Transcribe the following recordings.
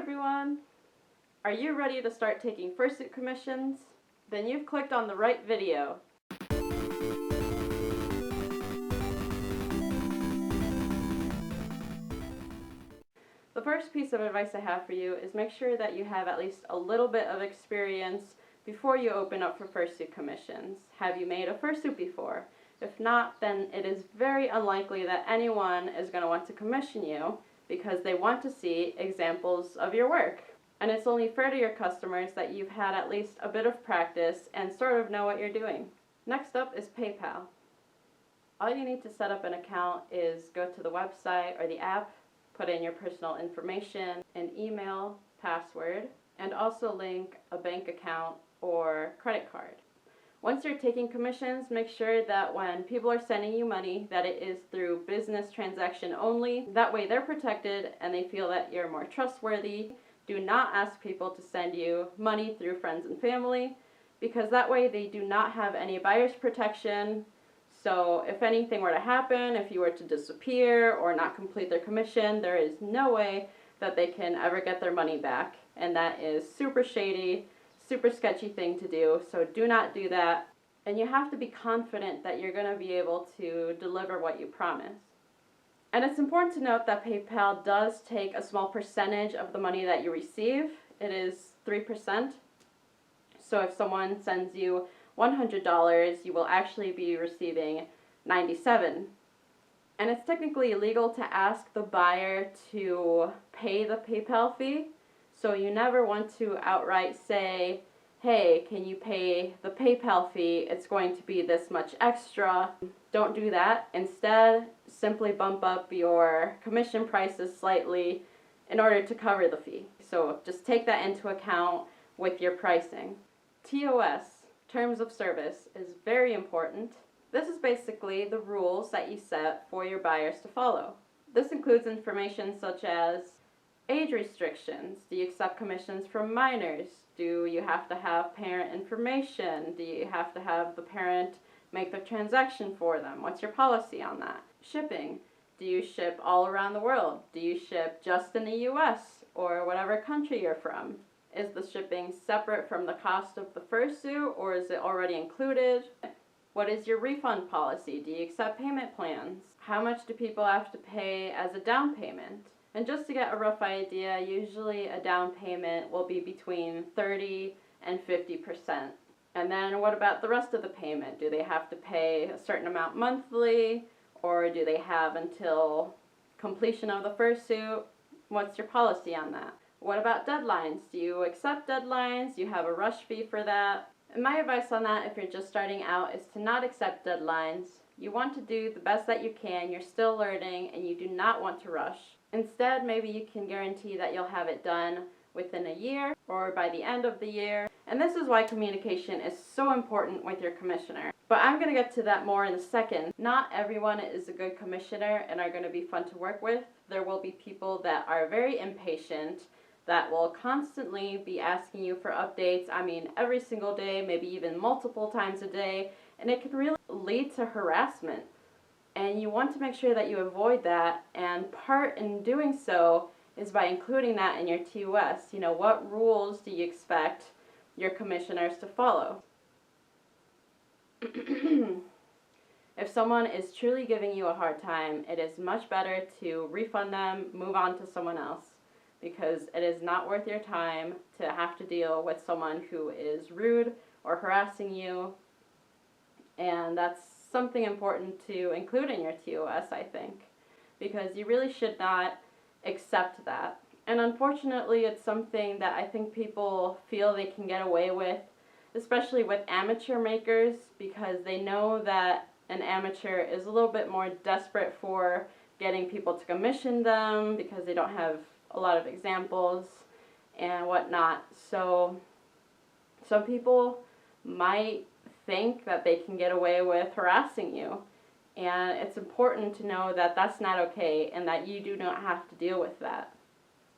everyone! Are you ready to start taking fursuit commissions? Then you've clicked on the right video. The first piece of advice I have for you is make sure that you have at least a little bit of experience before you open up for fursuit commissions. Have you made a fursuit before? If not, then it is very unlikely that anyone is going to want to commission you because they want to see examples of your work. And it's only fair to your customers that you've had at least a bit of practice and sort of know what you're doing. Next up is PayPal. All you need to set up an account is go to the website or the app, put in your personal information, an email, password, and also link a bank account or credit card. Once you're taking commissions, make sure that when people are sending you money that it is through business transaction only. That way they're protected and they feel that you're more trustworthy. Do not ask people to send you money through friends and family because that way they do not have any buyer's protection. So if anything were to happen, if you were to disappear or not complete their commission, there is no way that they can ever get their money back. And that is super shady, super sketchy thing to do, so do not do that. And you have to be confident that you're going to be able to deliver what you promise. And it's important to note that PayPal does take a small percentage of the money that you receive. It is 3%. So if someone sends you $100, you will actually be receiving $97. And it's technically illegal to ask the buyer to pay the PayPal fee. So you never want to outright say, hey, can you pay the PayPal fee? It's going to be this much extra. Don't do that. Instead, simply bump up your commission prices slightly in order to cover the fee. So just take that into account with your pricing. TOS, Terms of Service, is very important. This is basically the rules that you set for your buyers to follow. This includes information such as age restrictions. Do you accept commissions from minors? Do you have to have parent information? Do you have to have the parent make the transaction for them? What's your policy on that? Shipping. Do you ship all around the world? Do you ship just in the US or whatever country you're from? Is the shipping separate from the cost of the fursuit or is it already included? What is your refund policy? Do you accept payment plans? How much do people have to pay as a down payment? And just to get a rough idea, usually a down payment will be between 30 and 50%. And then what about the rest of the payment? Do they have to pay a certain amount monthly, or do they have until completion of the fursuit? What's your policy on that? What about deadlines? Do you accept deadlines? Do you have a rush fee for that? And my advice on that, if you're just starting out, is to not accept deadlines. You want to do the best that you can. You're still learning, and you do not want to rush. Instead, maybe you can guarantee that you'll have it done within a year or by the end of the year. And this is why communication is so important with your commissioner. But I'm going to get to that more in a second. Not everyone is a good commissioner and are going to be fun to work with. There will be people that are very impatient, that will constantly be asking you for updates. I mean, every single day, maybe even multiple times a day. And it can really lead to harassment. And you want to make sure that you avoid that, and part in doing so is by including that in your TOS. You know, what rules do you expect your commissioners to follow? If someone is truly giving you a hard time, it is much better to refund them, move on to someone else, because it is not worth your time to have to deal with someone who is rude or harassing you. And that's something important to include in your TOS, I think, because you really should not accept that. And unfortunately, it's something that I think people feel they can get away with, especially with amateur makers, because they know that an amateur is a little bit more desperate for getting people to commission them because they don't have a lot of examples and whatnot. So some people might think that they can get away with harassing you, and it's important to know that that's not okay and that you do not have to deal with that.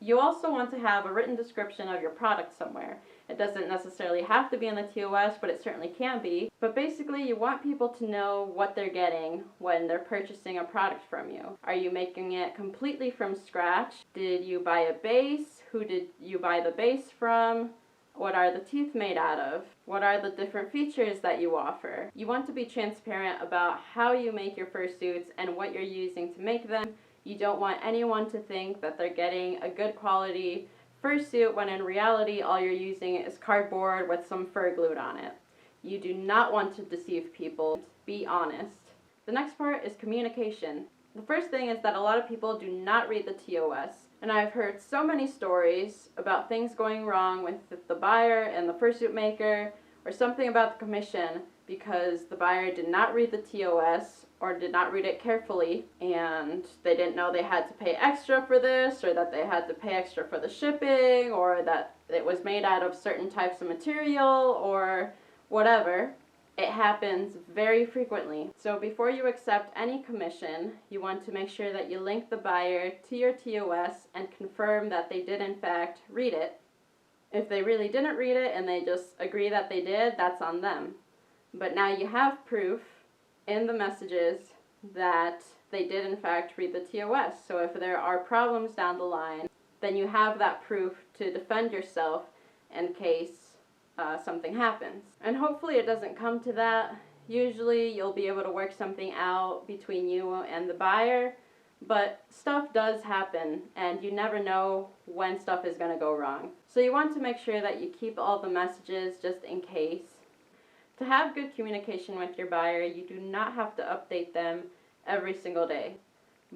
You also want to have a written description of your product somewhere. It doesn't necessarily have to be in the TOS, but it certainly can be. But basically, you want people to know what they're getting when they're purchasing a product from you. Are you making it completely from scratch? Did you buy a base? Who did you buy the base from? What are the teeth made out of? What are the different features that you offer? You want to be transparent about how you make your fursuits and what you're using to make them. You don't want anyone to think that they're getting a good quality fursuit when in reality all you're using is cardboard with some fur glued on it. You do not want to deceive people. Be honest. The next part is communication. The first thing is that a lot of people do not read the TOS. And I've heard so many stories about things going wrong with the buyer and the fursuit maker, or something about the commission because the buyer did not read the TOS or did not read it carefully, and they didn't know they had to pay extra for this, or that they had to pay extra for the shipping, or that it was made out of certain types of material, or whatever. It happens very frequently. So before you accept any commission, you want to make sure that you link the buyer to your TOS and confirm that they did in fact read it. If they really didn't read it and they just agree that they did, that's on them. But now you have proof in the messages that they did in fact read the TOS. So if there are problems down the line, then you have that proof to defend yourself in case something happens. And hopefully it doesn't come to that. Usually you'll be able to work something out between you and the buyer, but stuff does happen and you never know when stuff is going to go wrong. So you want to make sure that you keep all the messages just in case. To have good communication with your buyer, you do not have to update them every single day.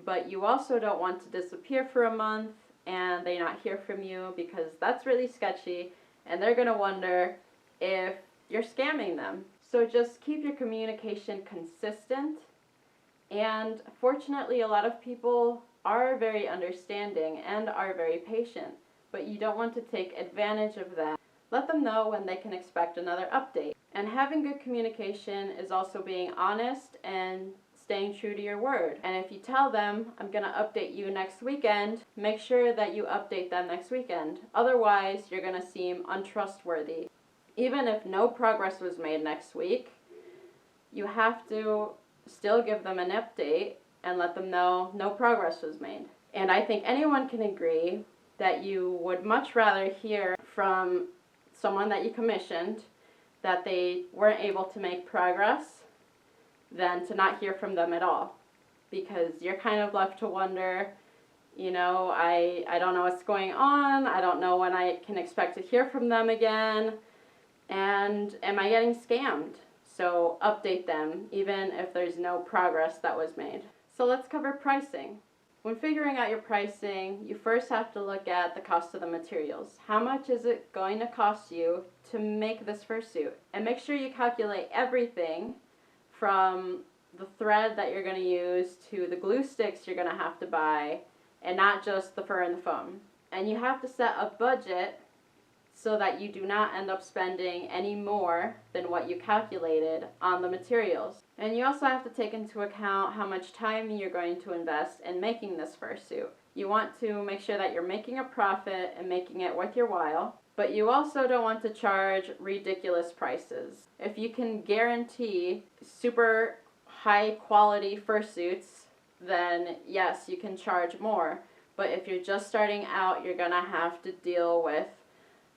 But you also don't want to disappear for a month and they not hear from you, because that's really sketchy and they're going to wonder if you're scamming them. So just keep your communication consistent. And fortunately, a lot of people are very understanding and are very patient, but you don't want to take advantage of that. Let them know when they can expect another update. And having good communication is also being honest and staying true to your word. And if you tell them, I'm going to update you next weekend, make sure that you update them next weekend. Otherwise, you're going to seem untrustworthy. Even if no progress was made next week, you have to still give them an update and let them know no progress was made. And I think anyone can agree that you would much rather hear from someone that you commissioned that they weren't able to make progress than to not hear from them at all. Because you're kind of left to wonder, you know, I don't know what's going on, I don't know when I can expect to hear from them again, and am I getting scammed? So update them, even if there's no progress that was made. So let's cover pricing. When figuring out your pricing, you first have to look at the cost of the materials. How much is it going to cost you to make this fursuit? And make sure you calculate everything from the thread that you're going to use to the glue sticks you're going to have to buy, and not just the fur and the foam. And you have to set a budget so that you do not end up spending any more than what you calculated on the materials. And you also have to take into account how much time you're going to invest in making this fursuit. You want to make sure that you're making a profit and making it worth your while, but you also don't want to charge ridiculous prices. If you can guarantee super high quality fursuits, then yes, you can charge more. But if you're just starting out, you're gonna have to deal with,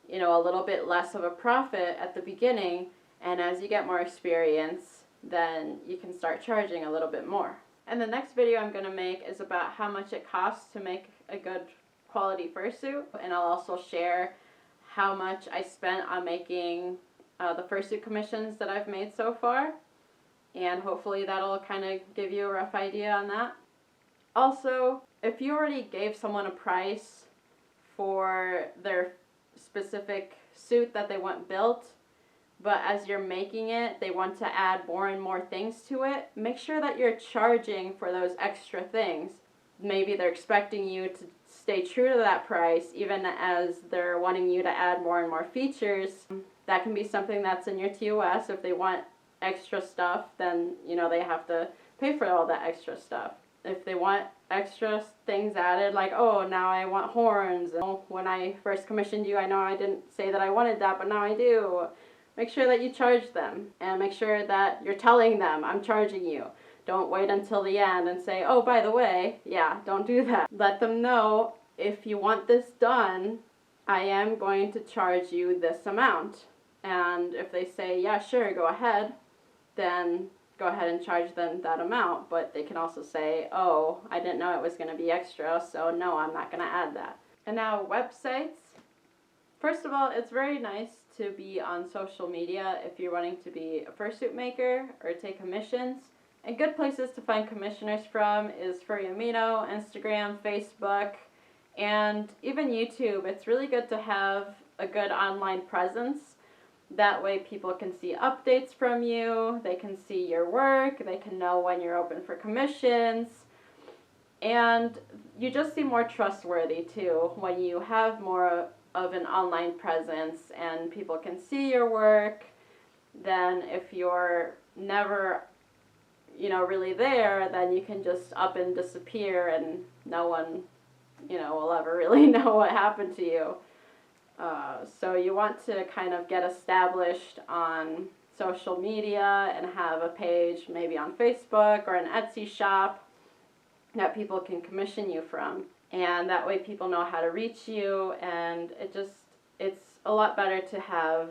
you know, a little bit less of a profit at the beginning, and as you get more experience, then you can start charging a little bit more. And the next video I'm going to make is about how much it costs to make a good quality fursuit, and I'll also share how much I spent on making the fursuit commissions that I've made so far, and hopefully that'll kind of give you a rough idea on that. Also, if you already gave someone a price for their specific suit that they want built, but as you're making it, they want to add more and more things to it, make sure that you're charging for those extra things. Maybe they're expecting you to stay true to that price, even as they're wanting you to add more and more features. That can be something that's in your TOS. If they want extra stuff, then, you know, they have to pay for all that extra stuff. If they want extra things added, like, oh, now I want horns. When I first commissioned you, I know I didn't say that I wanted that, but now I do. Make sure that you charge them, and make sure that you're telling them, I'm charging you. Don't wait until the end and say, oh, by the way, yeah, don't do that. Let them know, if you want this done, I am going to charge you this amount. And if they say, yeah, sure, go ahead, then go ahead and charge them that amount. But they can also say, oh, I didn't know it was going to be extra, so no, I'm not going to add that. And now websites. First of all, it's very nice to be on social media if you're wanting to be a fursuit maker or take commissions. And good places to find commissioners from is Furry Amino, Instagram, Facebook, and even YouTube. It's really good to have a good online presence. That way people can see updates from you, they can see your work, they can know when you're open for commissions, and you just seem more trustworthy too when you have more of an online presence and people can see your work than if you're never, really there. Then you can just up and disappear and no one, will ever really know what happened to you. So you want to kind of get established on social media and have a page maybe on Facebook or an Etsy shop that people can commission you from. And that way people know how to reach you, and it's a lot better to have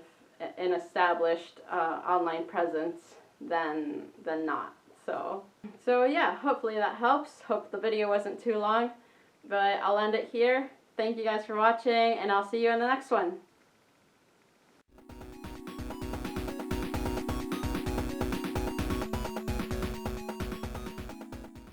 an established online presence than not. So yeah, hopefully that helps. Hope the video wasn't too long, but I'll end it here. Thank you guys for watching, and I'll see you in the next one.